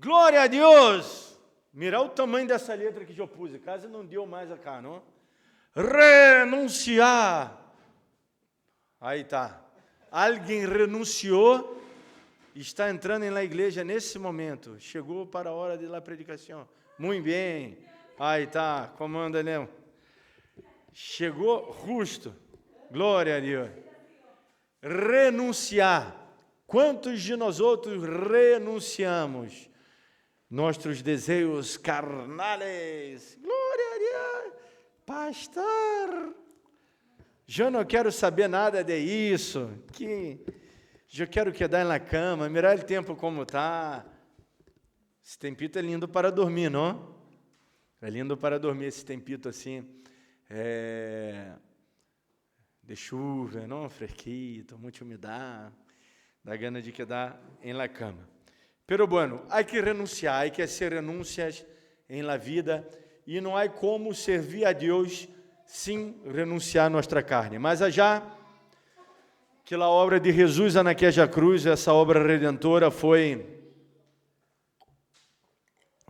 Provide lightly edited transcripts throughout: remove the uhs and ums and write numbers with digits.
Glória a Deus! Mira o tamanho dessa letra que eu pus, quase não deu mais cá, não? Renunciar. Aí tá. Alguém renunciou e está entrando na igreja nesse momento. Chegou para a hora da predicação. Muito bem. Aí tá, comanda, né? Chegou justo. Glória a Deus. Renunciar. Quantos de nós outros renunciamos? Nossos desejos carnais. Glória a Deus. Pastor, eu não quero saber nada de isso. Eu quero quedar na cama, mirar o tempo como está. Esse tempito é lindo para dormir, não? É lindo para dormir esse tempito assim. De chuva, não? Fresquito, muita umidade. Dá gana de quedar em la cama. Pero bueno, hay que renunciar, hay que hacer renuncias en la vida e não há como servir a Deus sem renunciar a nossa carne. Mas já que a obra de Jesus naquela cruz, essa obra redentora foi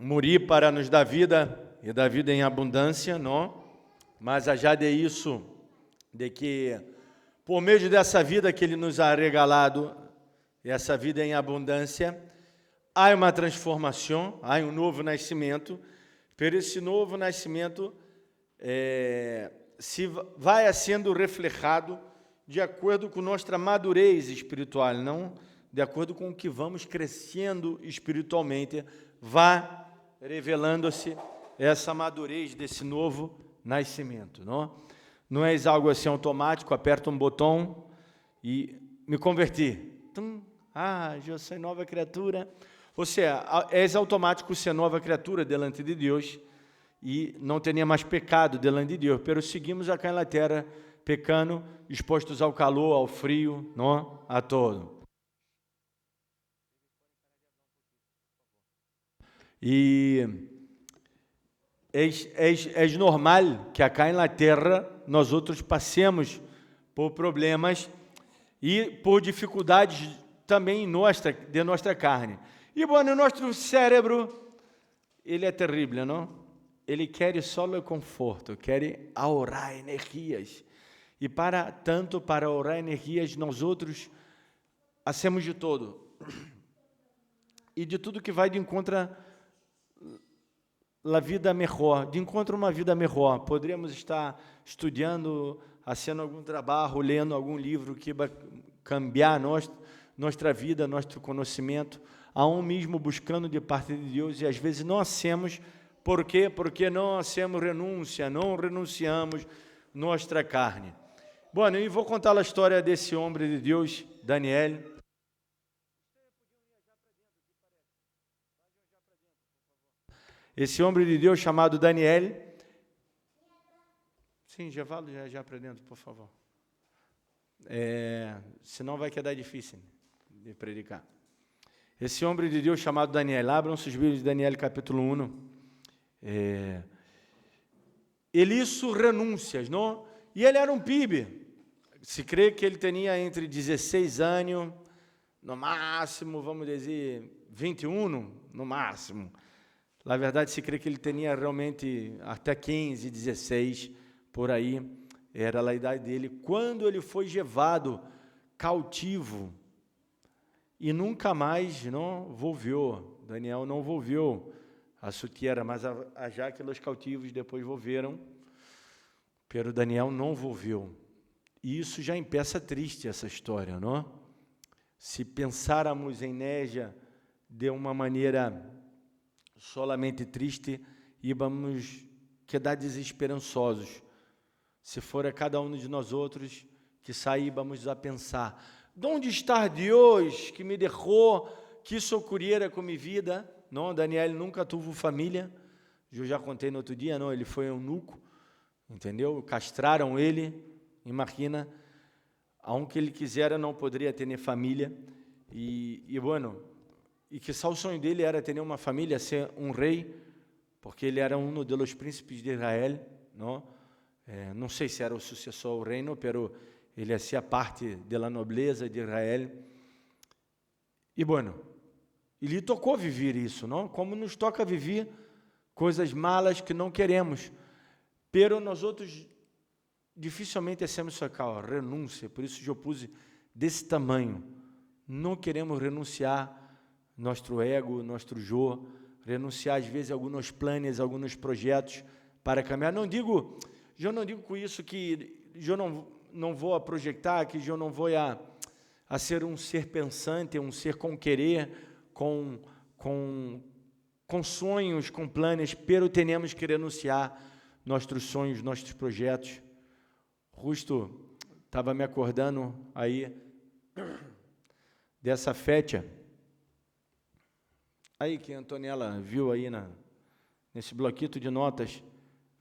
morrer para nos dar vida e dar vida em abundância, não? Mas já de isso, de que por meio dessa vida que Ele nos ha regalado, essa vida em abundância, há uma transformação, há um novo nascimento. Pero esse novo nascimento se vai sendo reflejado de acordo com nossa madurez espiritual, não de acordo com o que vamos crescendo espiritualmente, vá revelando-se essa madurez desse novo nascimento, não? Não é algo assim automático, aperta um botão e me converti. Eu sou nova criatura. Ou seja, é automático ser nova criatura delante de Deus e não tenha mais pecado delante de Deus. Pero seguimos acá na terra pecando, expostos ao calor, ao frio, não? A todo. E é normal que acá na terra nós outros passemos por problemas e por dificuldades também de nossa carne. E, bom, o nosso cérebro, ele é terrível, não? Ele quer só o conforto, quer ahorrar energias. E para ahorrar energias, nós outros hacemos de todo. E de tudo que vai de encontro a vida melhor, de encontro a uma vida melhor. Poderíamos estar estudando, fazendo algum trabalho, lendo algum livro que vai cambiar nossa vida, nosso conhecimento, a um mesmo buscando de parte de Deus, e às vezes não hacemos. Por quê? Porque não hacemos renúncia, não renunciamos nossa carne. Bom, eu vou contar a história desse homem de Deus, Daniel. Esse homem de Deus chamado Daniel. Sim, já falo já para dentro, por favor. Senão vai quedar difícil de predicar. Esse homem de Deus chamado Daniel, abram seus Bíblias de Daniel capítulo 1. Ele hizo renúncias, não? E ele era um pibe. Se crê que ele tinha entre 16 anos, no máximo, vamos dizer, 21, no máximo. Na verdade, se crê que ele tinha realmente até 15, 16, por aí, era a idade dele, quando ele foi levado cautivo e nunca mais não volviu. Daniel não volviu a sua terra, mas já que os cautivos depois volveram, pero Daniel não volviu. E isso já empeça triste essa história, não? Se pensáramos em Négia de uma maneira solamente triste, íamos quedar desesperançosos. Se for a cada um de nós outros que saíbamos a pensar, de onde está Deus que me deixou, que socorrera com minha vida? Não, Daniel nunca teve família. Eu já contei no outro dia, não, ele foi eunuco, entendeu? Castraram ele, imagina, aonde ele quisera não poderia ter família. E que só o sonho dele era ter uma família, ser um rei, porque ele era um dos príncipes de Israel, não? Não sei se era o sucessor ao reino, pero ele fazia parte da nobreza de Israel. E E lhe tocou viver isso, não? Como nos toca viver coisas malas que não queremos. Pero nós outros dificilmente hacemos isso aqui, renúncia. Por isso eu pus desse tamanho. Não queremos renunciar nosso ego, nosso eu, renunciar às vezes a alguns planos, alguns projetos para caminhar. Eu não digo com isso que eu não vou a projetar, que eu não vou a ser um ser pensante, um ser com querer, com sonhos, com planos, pero temos que renunciar nossos sonhos, nossos projetos. Justo estava me acordando aí dessa festa aí que a Antonella viu aí nesse bloquito de notas,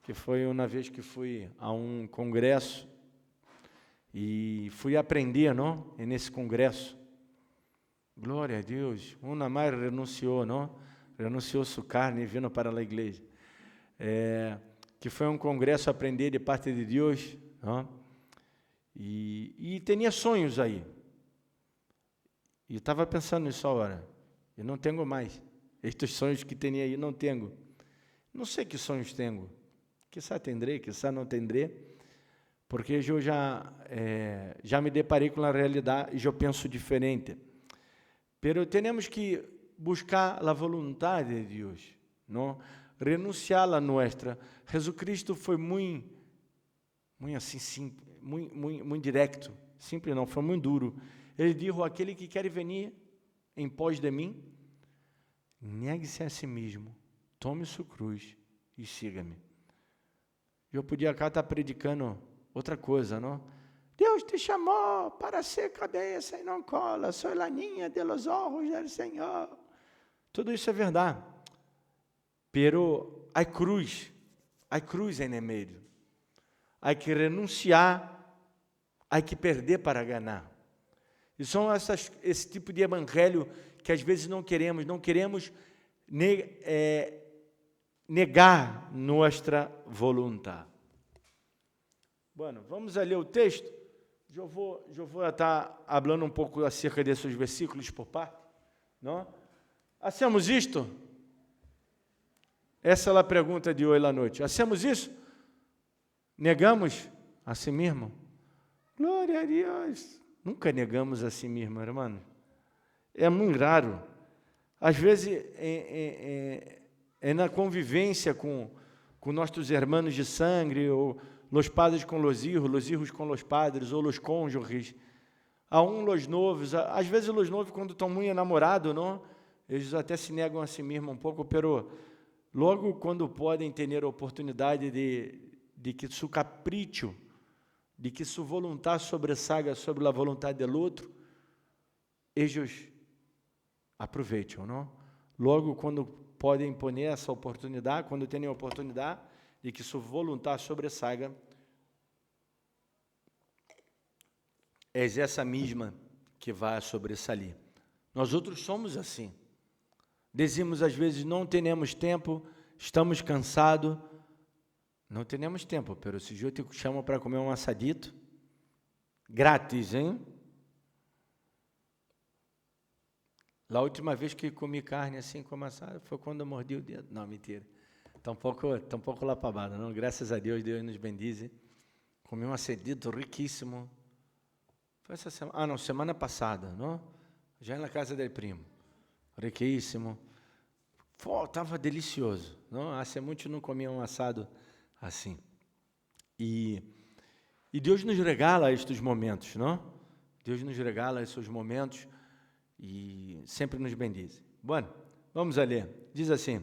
que foi uma vez que fui a um congresso e fui aprender, não? E nesse congresso, glória a Deus, uma mais renunciou, não? Renunciou sua carne vindo para a igreja. Que foi um congresso aprender de parte de Deus, não? E tinha sonhos aí. E estava pensando nisso agora. Eu não tenho mais. Estes sonhos que tinha aí, não tenho. Não sei que sonhos tenho. Quizá tendrei, quizá não tendrei. Porque eu já me deparei com a realidade e eu penso diferente. Pero temos que buscar a vontade de Deus, não? Renunciar a nossa. Jesus Cristo foi muito assim, simples, muito direto. Simples não, foi muito duro. Ele disse: aquele que quer venir em pós de mim, negue-se a si mesmo, tome sua cruz e siga-me. Eu podia cá estar predicando outra coisa, não? Deus te chamou para ser cabeça e não cola, sou a niña de los ojos del Senhor. Tudo isso é verdade. Pero a cruz é no meio. Há que renunciar, há que perder para ganhar. E são esse tipo de evangelho que às vezes não queremos negar nossa vontade. Bueno, vamos a ler o texto. Eu vou estar falando um pouco acerca desses versículos por parte, não? Hacemos isto? Essa é a pergunta de hoje à noite. Hacemos isso? Negamos a si mesmo? Glória a Deus. Nunca negamos a si mesmo, irmão. É muito raro. Às vezes, na convivência com nossos irmãos de sangue, ou los padres com los hijos com los padres, ou los cônjuges, a los novos, às vezes los novos, quando estão muito enamorados, não? Eles até se negam a si mesmo um pouco, pero logo quando podem ter a oportunidade de que seu capricho, de que sua vontade sobressaga sobre a vontade do outro, eles aproveitam, não? Logo quando podem pôr essa oportunidade, quando têm a oportunidade de que sua vontade sobressaga, é essa mesma que vai sobressalir. Nós outros somos assim. Dizemos às vezes, não temos tempo, estamos cansados. Não temos tempo, pero se eu te chamo para comer um assadito, grátis, hein? A última vez que comi carne assim como assado foi quando eu mordi o dedo. Não, mentira. Está um pouco lapabado, não? Graças a Deus, Deus nos bendize. Comi um assadito riquíssimo. Foi essa semana? Ah, não, semana passada, não? Já na casa do primo. Riquíssimo. Estava delicioso, não? Há muito não comia um assado assim. E Deus nos regala estes momentos, não? Deus nos regala esses momentos e sempre nos bendize. Bom, vamos a ler. Diz assim,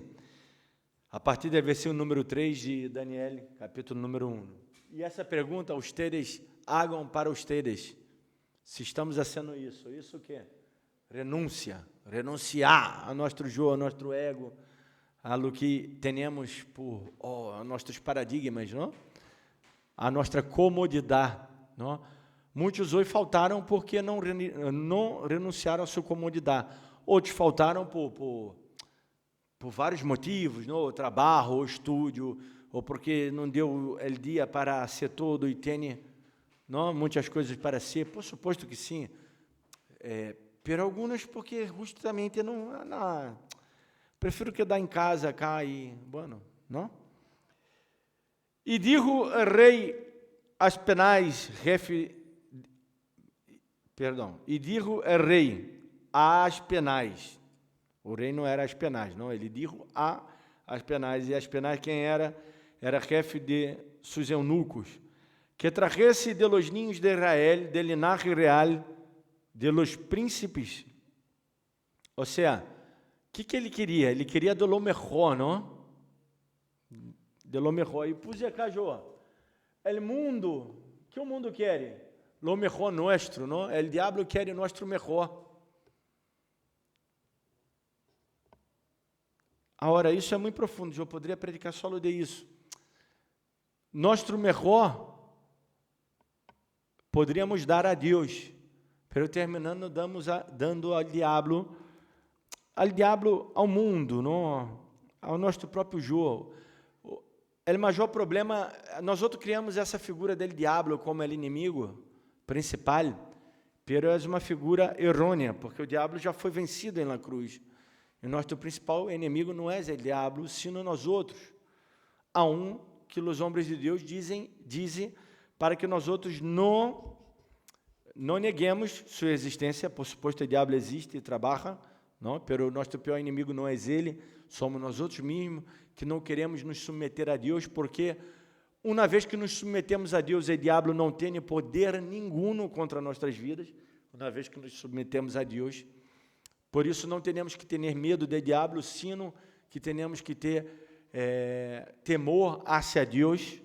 a partir do versículo número 3 de Daniel, capítulo número 1. E essa pergunta, ustedes hagam para ustedes, se estamos fazendo isso. Isso o quê? Renunciar a nosso eu, a nosso ego, a lo que temos por nossos paradigmas, não? A nossa comodidade, não? Muitos hoje faltaram porque não renunciaram à sua comodidade. Outros faltaram por vários motivos, não? O trabalho, o estudo, ou porque não deu o dia para ser todo e tem, não? Muitas coisas para ser. Por suposto que sim. pero algunos porque justamente não, prefiro quedar em casa cá e, bueno, não? E dijo o rei Aspenaz, e dijo o rei a Aspenaz, o rei não era Aspenaz, não, ele dijo a Aspenaz, e Aspenaz quem era? Era jefe de sus eunucos, que trajese de los niños de Israel, del linaje real, de los príncipes. Ou seja, o que ele queria? Ele queria de lo mejor, não? De lo mejor. E puse acá, João, el mundo, que o mundo quer? Lo mejor nuestro, não? El diablo quer nuestro mejor. Agora, isso é muito profundo, eu poderia predicar solo de isso. Nosso mejor poderíamos dar a Deus, pero terminando dando ao diabo, ao mundo, não? Ao nosso próprio jogo. O maior problema, nós outros criamos essa figura del diabo como el inimigo principal, pero é uma figura errônea, porque o diabo já foi vencido na cruz. E o nosso principal inimigo não é o diabo, sino nós outros. Há que os homens de Deus dizem para que nós outros não neguemos sua existência, por suposto o diabo existe e trabalha, não? Pero o nosso pior inimigo não é ele, somos nós outros mesmos, que não queremos nos submeter a Deus, porque uma vez que nos submetemos a Deus, o diabo não tem poder nenhum contra nossas vidas, uma vez que nos submetemos a Deus. Por isso não temos que ter medo do diabo, sino que temos que ter temor hacia Deus,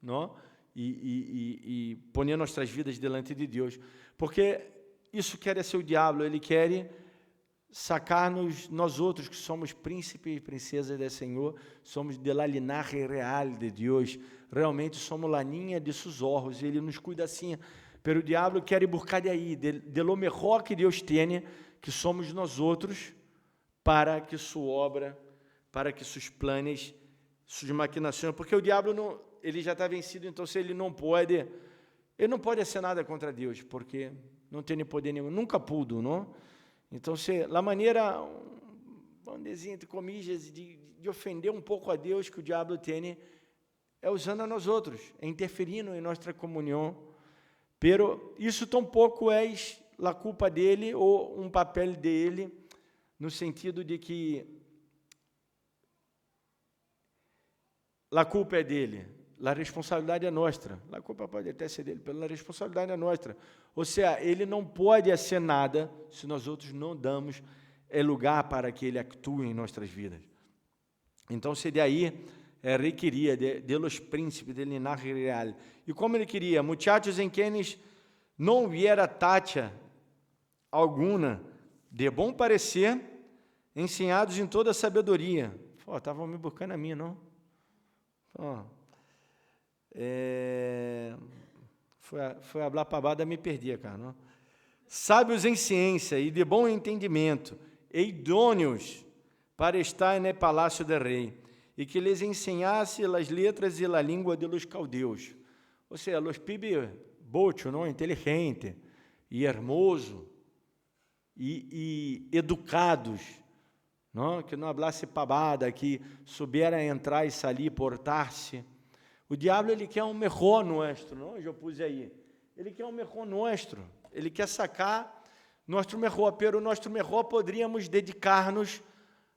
não? E poner nossas vidas delante de Deus, porque isso quer ser o diabo, ele quer sacar-nos, nós outros que somos príncipes e princesas do Senhor, somos de la linaje real de Deus, realmente somos la niña de sus ojos, ele nos cuida assim, pero o diabo quer buscar de aí, de lo mejor que Deus tem, que somos nós outros, para que sua obra, para que seus planos, suas maquinações, porque o diabo não, ele já está vencido, então se ele não pode ser nada contra Deus, porque não tem poder nenhum, nunca pudo, não? Então, a maneira, vamos dizer, entre comillas, de ofender um pouco a Deus que o diabo tem, é usando a nós outros, é interferindo em nossa comunhão, pero isso tampouco é a culpa dele ou um papel dele, no sentido de que a culpa é dele, a responsabilidade é nossa, a culpa pode até ser dele, pela responsabilidade é nossa, ou seja, ele não pode ser nada se nós outros não damos lugar para que ele atue em nossas vidas. Então, se daí rei queria de los príncipes del linaje real, e como ele queria, muchachos em quienes não hubiera tacha alguma de bom parecer, ensinados em toda a sabedoria. Estavam me buscando a mim, não? Foi falar pavada, me perdi, cara. Não? Sábios em ciência e de bom entendimento, e idôneos para estar no palácio do rei, e que lhes ensinasse as letras e a língua de los caldeus. Ou seja, los pibes bocho, não? Inteligente e hermoso e educados, não? Que não hablasse pavada, que souberam entrar e sair, portar-se. O diabo, ele quer um melhor nosso, não? Eu pus aí. Ele quer um melhor nosso. Ele quer sacar nosso melhor, pero nosso melhor poderíamos dedicar-nos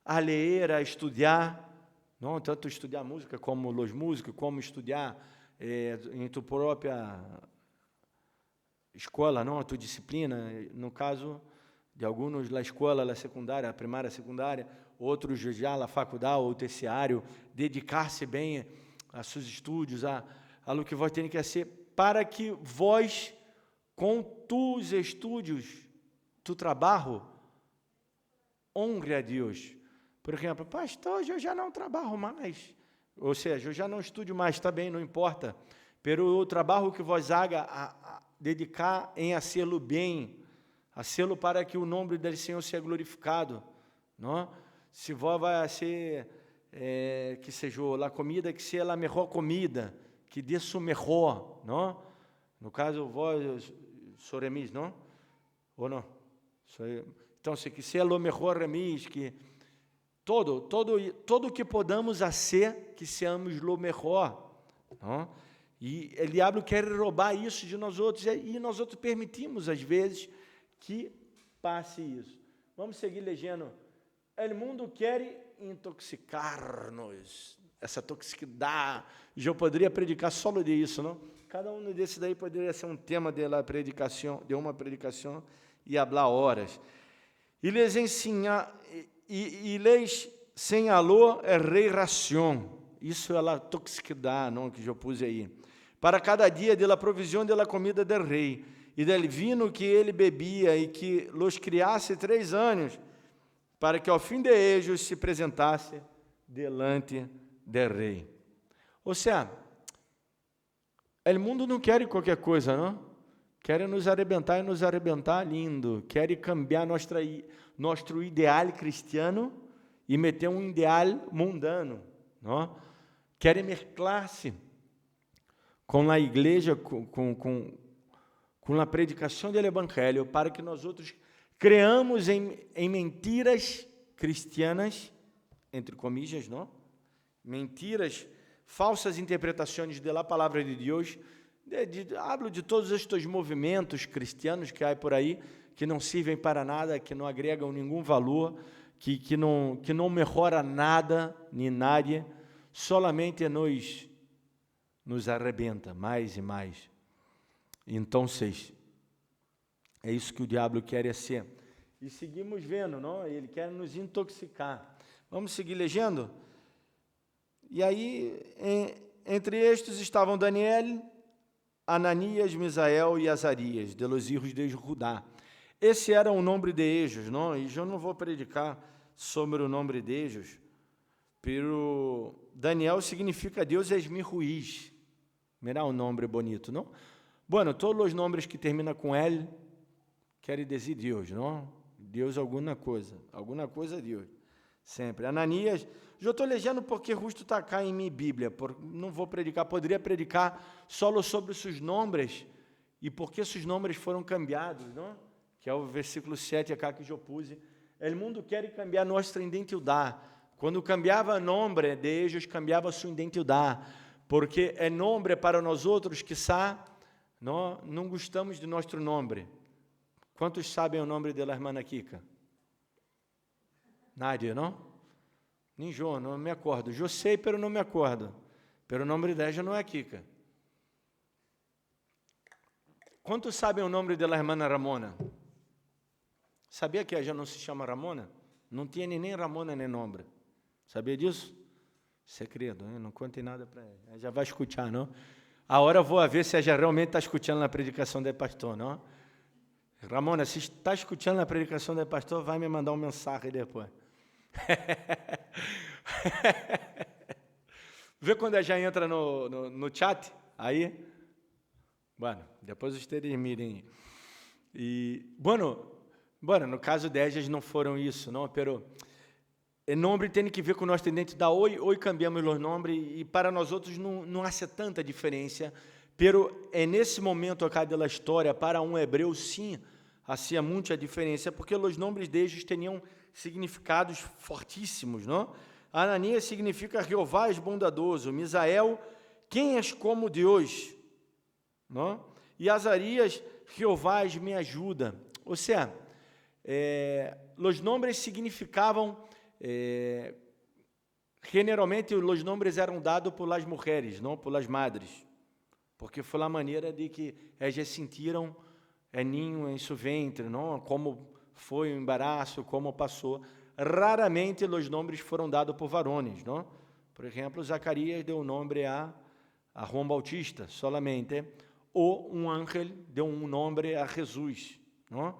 a ler, a estudar, não? Tanto estudar música como os músicos, como estudar em tua própria escola, não? A tua disciplina, no caso de alguns, a escola, a secundária, a primária, a secundária, outros já a faculdade ou terciário, dedicar-se bem a seus estudos, a lo que vós tem que ser, para que vós, com tus estudos, tu trabalho, honre a Deus. Por exemplo, pastor, eu já não trabalho mais, ou seja, eu já não estudo mais, está bem, não importa, pero o trabalho que vós haga, a dedicar em hacê-lo bem, hacê-lo para que o nome do Senhor seja glorificado, não? Se vós vai ser que seja a comida, que seja a melhor comida, que dê o melhor, não? No caso, vós, soremis, não? Ou não? Então, que sea lo mejor a mim, que todo que podamos fazer, que seamos lo mejor. Não? E o diabo quer roubar isso de nós outros, e nós outros permitimos, às vezes, que passe isso. Vamos seguir lendo. O mundo quer intoxicar-nos. Essa toxicidade. Eu poderia predicar solo de isso, não? Cada um desses daí poderia ser um tema de uma predicação, e falar horas. E les señalou a rei ração. Isso é a toxicidade, não, que eu pus aí. Para cada dia de la provisión de la comida del rei, e del vino que ele bebia, e que los criasse 3 anos, para que ao fim de ellos se apresentasse delante del rei. Ou seja, o mundo não quer qualquer coisa, não? Quer nos arrebentar lindo. Quer cambiar nosso ideal cristiano e meter um ideal mundano, não? Quer mesclar-se com a igreja, com a predicação do evangelho, para que nós outros creamos em mentiras cristianas, entre comillas, não? Mentiras, falsas interpretações da palavra de Deus. Hablo de todos estes movimentos cristianos que há por aí, que não servem para nada, que não agregam nenhum valor, que não melhora nada, nem nadie, solamente nos arrebenta mais e mais. Então, é isso que o diabo quer ser. E seguimos vendo, não? Ele quer nos intoxicar. Vamos seguir lendo? E aí, entre estes estavam Daniel, Ananias, Misael e Azarias, de los hijos de Judá. Esse era o nome de ellos, não? E eu não vou predicar sobre o nome de ellos, pero Daniel significa Deus es mi juiz. Mira um nome bonito, não? Bueno, todos os nomes que terminam com L querem dizer Deus, não? Deus alguma coisa Deus, sempre. Ananias, eu estou lendo porque justo está cá em minha Bíblia, não vou predicar, poderia predicar só sobre seus nomes e por que seus nomes foram cambiados, não? Que é o versículo 7 acá que eu pus. O mundo quer cambiar nossa identidade. Quando cambiava nome de eles, cambiava sua identidade, porque é nome para nós outros, quizá não gostamos de nosso nome. Quantos sabem o nome da irmã Kika? Nádia, não? Nem eu, não me acordo. Eu sei, pero não me acordo. Pero o nome dela não é Kika. Quantos sabem o nome da irmã Ramona? Sabia que ela já não se chama Ramona? Não tinha nem Ramona nem nome. Sabia disso? Segredo, hein? Não conte nada para ela. Ela já vai escutar, não? Agora eu vou ver se ela já realmente está escutando a predicação do pastor, não? Ramona, se está escutando a predicação do pastor, vai me mandar uma mensagem depois. Vê quando ela já entra no chat? Aí, bueno, depois vocês mirem. E, bueno, no caso delas não foram isso, não, pero o nome tem que ver com nossa identidade. Hoje cambiamos os nomes e para nós outros não há tanta diferença, pero nesse momento acá da história, para um hebreu sim, há muita diferença, porque os nomes deles tinham significados fortíssimos, não? Ananias significa Jeová és bondadoso, Misael, quem és como Deus, não? E Azarias, Jeová és me ajuda. Ou seja, os nomes significavam, generalmente os nomes eram dados por las mulheres, não por las madres, porque foi a maneira de que elas sentiram ninho em seu ventre, não? Como foi o embaraço, como passou. Raramente os nomes foram dados por varones, não? Por exemplo, Zacarias deu nome a João Bautista, solamente, ou um ángel deu um nome a Jesus, não?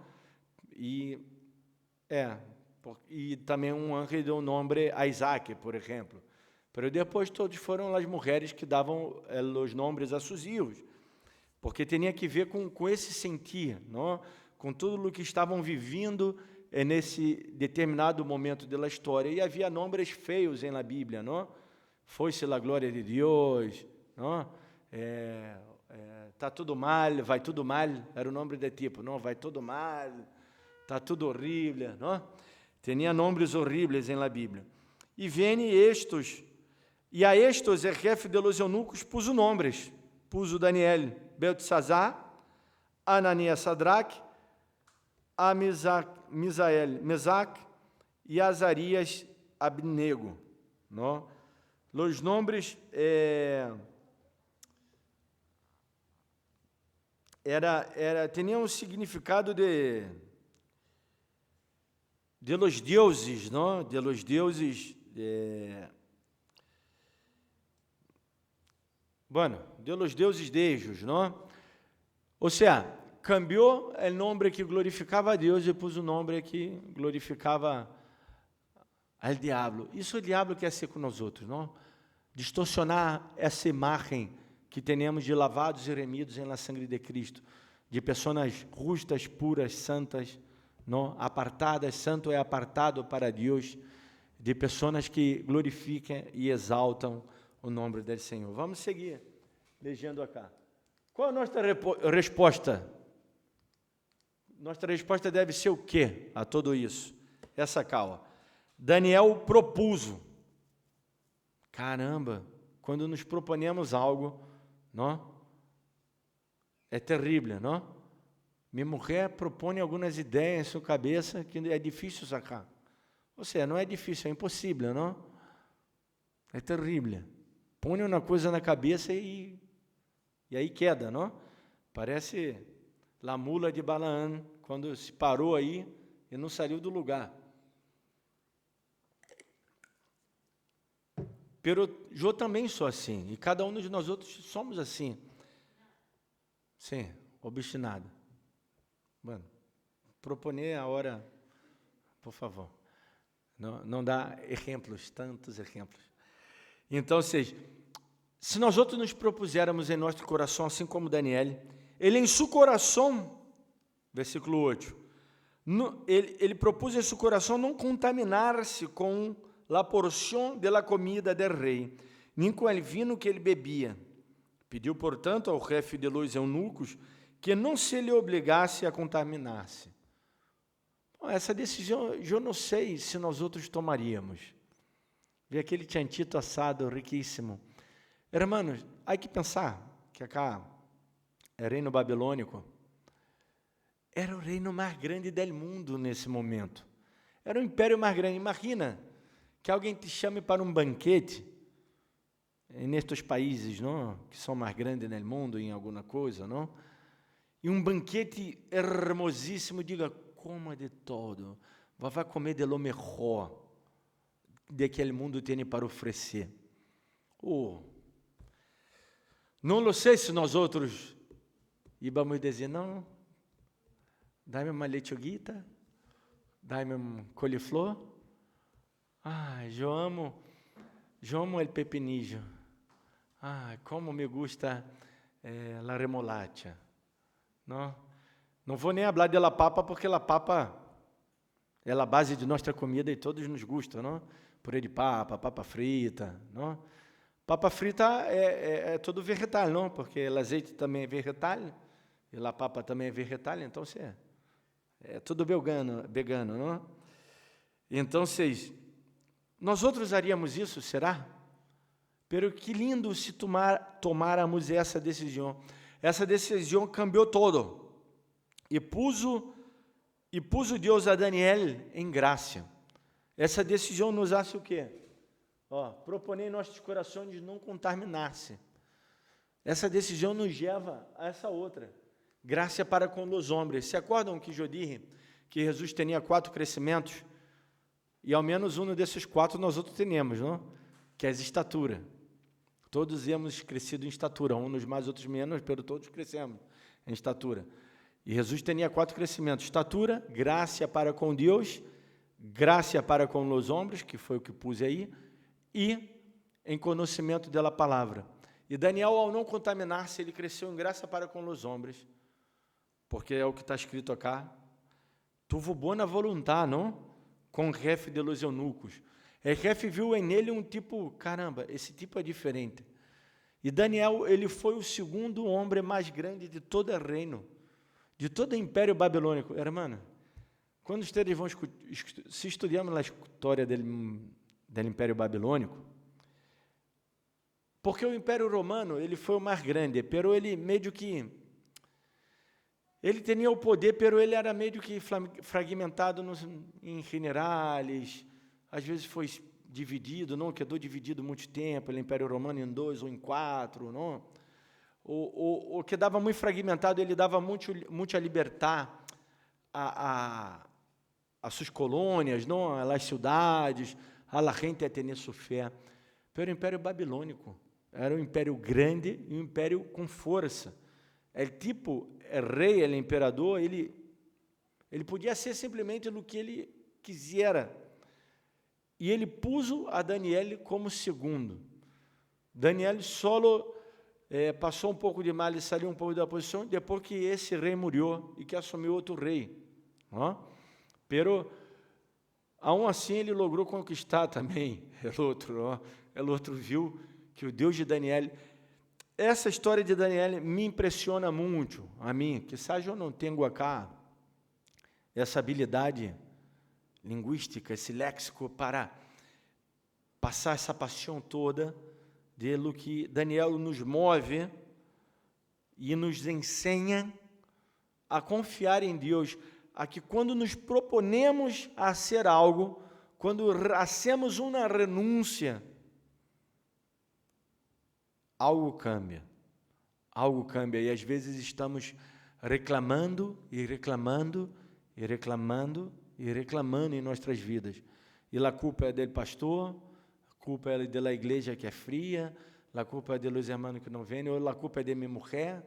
E também um ángel deu nome a Isaac, por exemplo. Mas depois todos foram as mulheres que davam os nomes a seus filhos, porque tinha que ver com esse sentir, não? Com tudo o que estavam vivendo nesse determinado momento da história. E havia nomes feios na Bíblia, não? Foi-se a glória de Deus, não? Tá tudo mal, vai tudo mal, era o nome de tipo, não? Vai tudo mal, está tudo horrível, não? Tinha nomes horríveis na Bíblia. E vem estes, e a estes o jefe de los eunucos puso nomes, puso Daniel, Beltesazar, Ananias, Sadraque, a Misael, Mesaque e Azarias, Abnego, não? Os nomes tinham um significado de los deuses, não? De los deuses, de los deuses de ellos, não? Ou seja, cambiou o nome que glorificava a Deus e pôs o nome que glorificava ao diabo. Isso o diabo quer ser com nós outros, não? Distorcionar essa imagem que temos de lavados e remidos na sangue de Cristo, de pessoas justas, puras, santas, não? Apartadas, santo é apartado para Deus, de pessoas que glorificam e exaltam o nome do Senhor. Vamos seguir lendo acá. Qual a nossa resposta? Nossa resposta deve ser o quê a tudo isso? Essa calma. Daniel propuso. Caramba, quando nos proponemos algo, não? É terrível, não? Minha mulher propõe algumas ideias em sua cabeça que é difícil sacar. Ou seja, não é difícil, é impossível, não? É terrível. Põe uma coisa na cabeça e aí queda, não? Parece a mula de Balaão, quando se parou aí e não saiu do lugar. Pero eu também sou assim, e cada um de nós outros somos assim. Sim, obstinado. Mano, proponer a hora, por favor. Não dá exemplos, tantos exemplos. Então, se nós outros nos propusermos em nosso coração, assim como Daniel, ele em seu coração, versículo 8, ele propôs em seu coração não contaminar-se com a porção de la comida del rei, nem com o vinho que ele bebia. Pediu, portanto, ao jefe de los eunucos que não se lhe obrigasse a contaminar-se. Essa decisão, eu não sei se nós outros tomaríamos. Vi aquele chanchito assado riquíssimo. Hermanos, há que pensar que acá é reino babilônico. Era o reino mais grande do mundo nesse momento. Era o império mais grande. Imagina que alguém te chame para um banquete nestes países, não, que são mais grandes no mundo em alguma coisa, não? E um banquete hermosíssimo, diga, coma de todo, vai comer de lo mejor de que o mundo tem para oferecer. Não sei se nós outros íamos dizer, não, dá-me uma lechuguita, dá-me um coliflor. Eu amo o pepinillo. Como me gusta la remolacha. Não vou nem falar de la papa, porque la papa é a base de nossa comida e todos nos gustam, não? Purê de papa, papa frita, não? Papa frita é todo vegetal, não? Porque o azeite também é vegetal, e a papa também é vegetal, então é tudo vegano, não? Então, nós outros haríamos isso, será? Pero que lindo se tomáramos essa decisão. Essa decisão cambiou todo. E puso Deus a Daniel em graça. Essa decisão nos hace o quê? Proponer em nossos corações de não contaminar-se. Essa decisão nos leva a essa outra. Graça para com os homens. Se acordam que eu disse que Jesus tinha 4 crescimentos? E ao menos um desses 4 nós outros temos, não? Que é a estatura. Todos íamos crescido em estatura, uns mais, outros menos, pero todos crescemos em estatura. E Jesus tinha 4 crescimentos: estatura, graça para com Deus, graça para com os homens, que foi o que pus aí, e em conhecimento da palavra. E Daniel, ao não contaminar-se, ele cresceu em graça para com os homens, porque é o que está escrito acá: tuvo boa vontade, não? Com o jefe de los eunucos. O jefe viu nele um tipo, caramba, esse tipo é diferente. E Daniel, ele foi o segundo homem mais grande de todo o reino, de todo o império babilônico. Hermano, quando vocês vão se estudarmos a história do Império Babilônico, porque o Império Romano ele foi o mais grande, pero ele meio que ele tinha o poder, pero ele era meio que fragmentado em generales, às vezes foi dividido, não quedou dividido muito tempo, o Império Romano em 2 ou em 4, não? O que dava muito fragmentado, ele dava muito a libertar as suas colônias, não? As cidades, a la gente a ter sua fé. Pero o Império Babilônico era um império grande e um império com força. O rei, o imperador, ele podia ser simplesmente o que ele quisera. E ele puso a Daniel como segundo. Daniel solo passou um pouco de mal e saiu um pouco da posição depois que esse rei morreu e que assumiu outro rei. Pero, aún assim, ele logrou conquistar também o outro viu que o Deus de Daniel... Essa história de Daniel me impressiona muito, a mim, que eu não tenho acá essa habilidade linguística, esse léxico para passar essa paixão toda de lo que Daniel nos move e nos ensina a confiar em Deus, a que quando nos proponemos a ser algo, quando hacemos uma renúncia, algo cambia, e às vezes estamos reclamando em nossas vidas, e a culpa é do pastor, a culpa é da igreja que é fria, a culpa é dos irmãos que não vêm, ou a culpa é de minha mulher,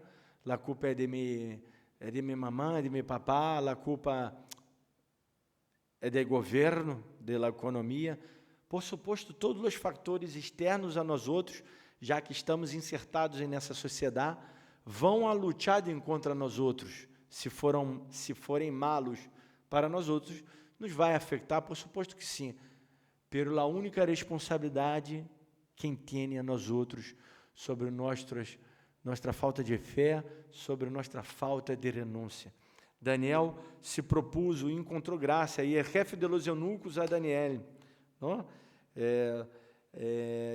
a culpa é de minha mamãe, de meu papá, a culpa é do governo, da economia, por suposto, todos os fatores externos a nós outros, já que estamos insertados nessa sociedade, vão a lutar contra nós outros, se forem malos para nós outros, nos vai afetar, por suposto que sim, pero a única responsabilidade quem tem a nós outros sobre nossa falta de fé, sobre nossa falta de renúncia. Daniel se propôs e encontrou graça, e é jefe de los eunucos a Daniel, não?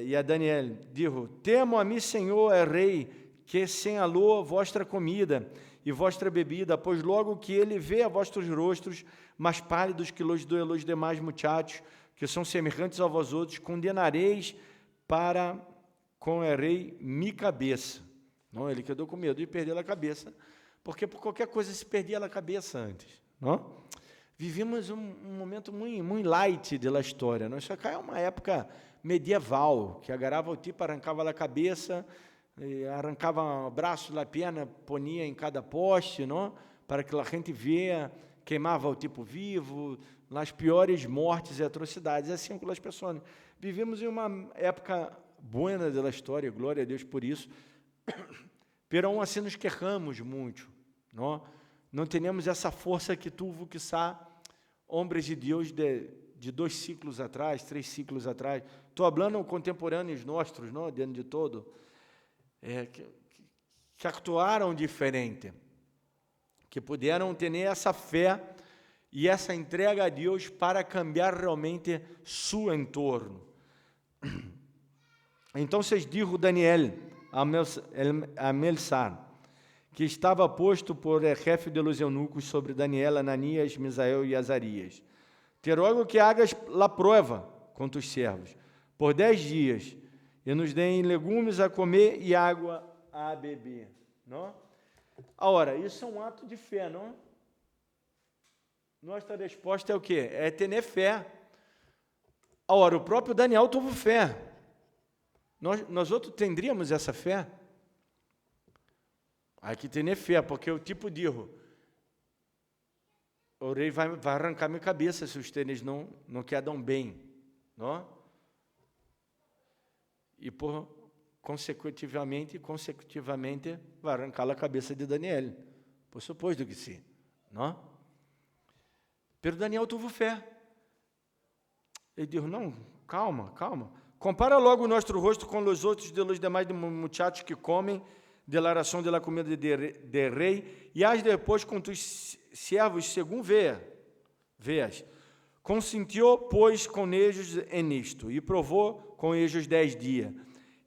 E a Daniel dijo: temo a mim, Senhor, rei, que senhalou vossa comida e vossa bebida, pois logo que ele vê a vossos rostos mais pálidos que os dos demais muchachos, que são semelhantes a vós outros, condenareis para com o rei minha cabeça. Não, ele quedou com medo de perder a cabeça, porque por qualquer coisa se perdia a cabeça antes. Não? Vivimos um momento muito light da história. Não? Isso aqui é uma época medieval, que agarrava o tipo, arrancava a cabeça, arrancava o braço, a perna, ponia em cada poste, não? Para que a gente vea, queimava o tipo vivo, nas piores mortes e atrocidades, assim como as pessoas. Vivemos em uma época boa da história, glória a Deus por isso, pero assim nos queixamos muito, não temos essa força que tuvo que homens de Deus de 2 ciclos atrás, 3 ciclos atrás, estou falando contemporâneos nossos, não, dentro de todo, que actuaram diferente, que puderam ter essa fé e essa entrega a Deus para cambiar realmente seu entorno. Então, dijo Daniel a Melsar, que estava posto por jefe de los eunucos sobre Daniel, Ananias, Misael e Azarias: te rogo que hagas la prova com tus servos por 10 dias e nos deem legumes a comer e água a beber. Não? Ora, isso é um ato de fé, não? Nossa resposta é o quê? É ter fé. Ora, o próprio Daniel teve fé. Nós outros tendríamos essa fé? Há que ter fé, porque o tipo dijo: o rei vai arrancar minha cabeça se os tênis não quedam bem, não? E consecutivamente, vai arrancar a cabeça de Daniel, por suposto que sim, não? Pero Daniel teve fé. Ele disse: não, calma. Compara logo o nosso rosto com os outros de los demais muchachos que comem de la ração de la comida de rei, e haz depois com tus servos, segundo Vês. Consentiu, pois, com ellos en isto, e provou com ellos 10 dias.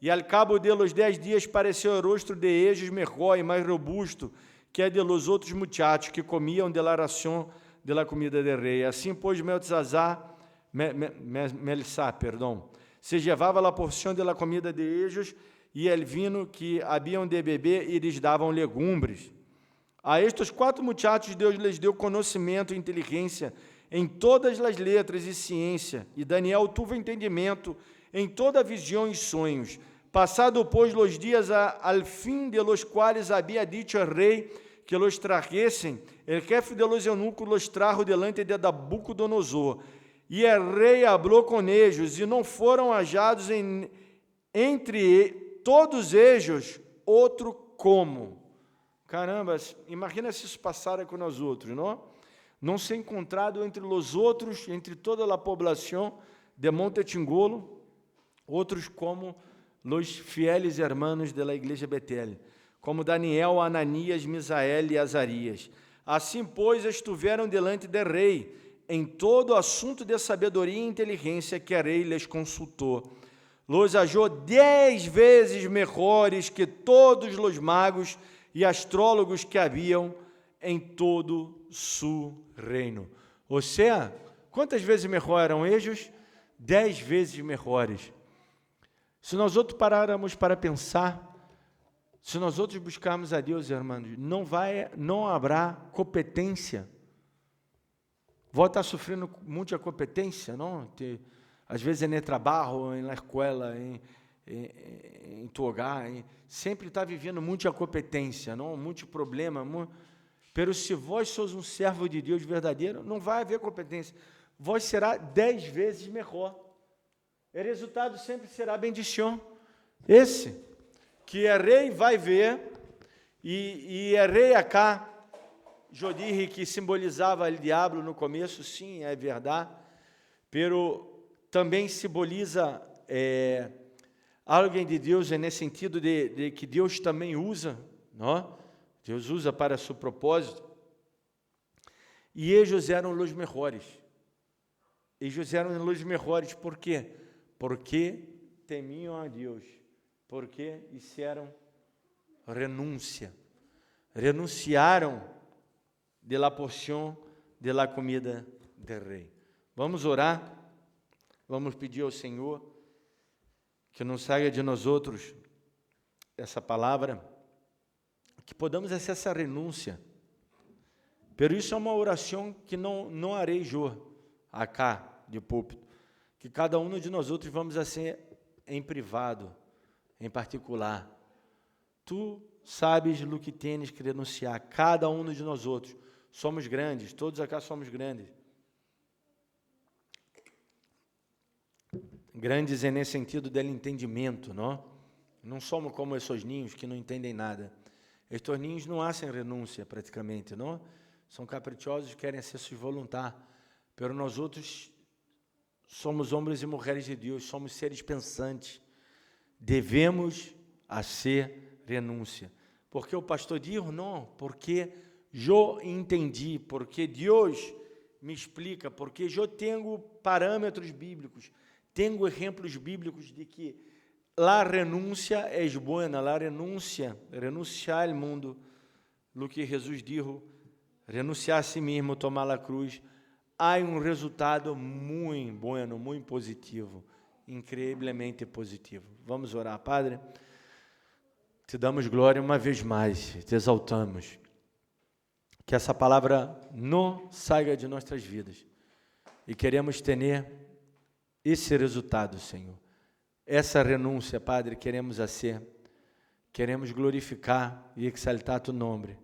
E al cabo de los 10 dias pareceu o rosto de ellos mejor e mais robusto que a de los outros muchachos que comiam de la ração de la comida del rei. Assim, pois, Melissá, se llevava la porção de la comida de ellos e el vino que haviam de beber e lhes davam legumbres. A estes 4 muchachos Deus lhes deu conhecimento e inteligência em todas as letras e ciência, e Daniel tuvo entendimento em toda visão e sonhos. Passado, pois, los dias al fim de los quales había dicho el rei que los trajesen, el jefe de los eunucos los trajo delante de Nabucodonosor. E el rei hablou com ellos, e não foram hallados entre todos ellos outro como. Caramba, imagina se isso passara com nós outros, não? Não ser encontrado entre os outros, entre toda a população de Monte Tingolo, outros como os fieles hermanos da igreja Betel, como Daniel, Ananias, Misael e Azarias. Assim, pois, estiveram delante do rei, em todo assunto de sabedoria e inteligência que o rei lhes consultou. Los hallou 10 vezes melhores que todos os magos e astrólogos que haviam em todo su reino. Ou seja, quantas vezes melhor eram eles? 10 vezes melhores. Se nós outros pararmos para pensar, se nós outros buscarmos a Deus, irmãos, não haverá competência. Vou estar sofrendo muita competência, não? Às vezes é no trabalho, na escola, em tu hogar, sempre está vivendo muita competência, não? Muito problema, pero se vós sois um servo de Deus verdadeiro, não vai haver competência. Vós será 10 vezes melhor. O resultado sempre será bendição. Esse, que é rei vai ver, e é rei acá, Jodirre, que simbolizava o diabo no começo, sim, é verdade, pero também simboliza algo de Deus, nesse sentido de que Deus também usa, não? Deus usa para seu propósito. E eles eram os melhores. Eles eram os melhores, por quê? Porque temiam a Deus, porque fizeram renúncia. Renunciaram de la porção de la comida del rei. Vamos orar, vamos pedir ao Senhor que não saia de nós outros essa palavra, que podamos fazer essa renúncia. Pero isso é uma oração que não harei eu, acá, de púlpito, que cada um de nós outros vamos fazer em privado, em particular. Tu sabes o que tens que renunciar, cada um de nós outros. Somos grandes, todos acá somos grandes. Grandes é nesse sentido do entendimento, não? Não somos como esses ninhos que não entendem nada. Estes ninhos não hacem renúncia, praticamente, não? São caprichosos, querem ser seus voluntários. Pero nós outros somos homens e mulheres de Deus, somos seres pensantes. Devemos fazer renúncia. Porque o pastor diz, não, porque eu entendi, porque Deus me explica, porque eu tenho parâmetros bíblicos, tenho exemplos bíblicos de que a renúncia é boa, a renúncia, renunciar ao mundo, o que Jesus disse, renunciar a si mesmo, tomar a cruz, há resultado muito bom, muito positivo, incrivelmente positivo. Vamos orar, Padre. Te damos glória uma vez mais, te exaltamos. Que essa palavra não saia de nossas vidas. E queremos ter esse resultado, Senhor. Essa renúncia, Padre, queremos fazer. Queremos glorificar e exaltar tu nome.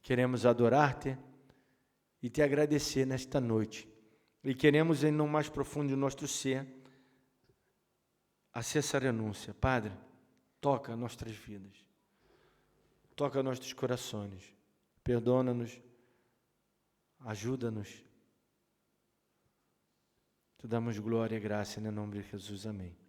Queremos adorar-te e te agradecer nesta noite. E queremos, em no mais profundo do nosso ser, fazer essa renúncia. Padre, toca nossas vidas. Toca nossos corações. Perdona-nos. Ajuda-nos. Te damos glória e graça, em nome de Jesus. Amém.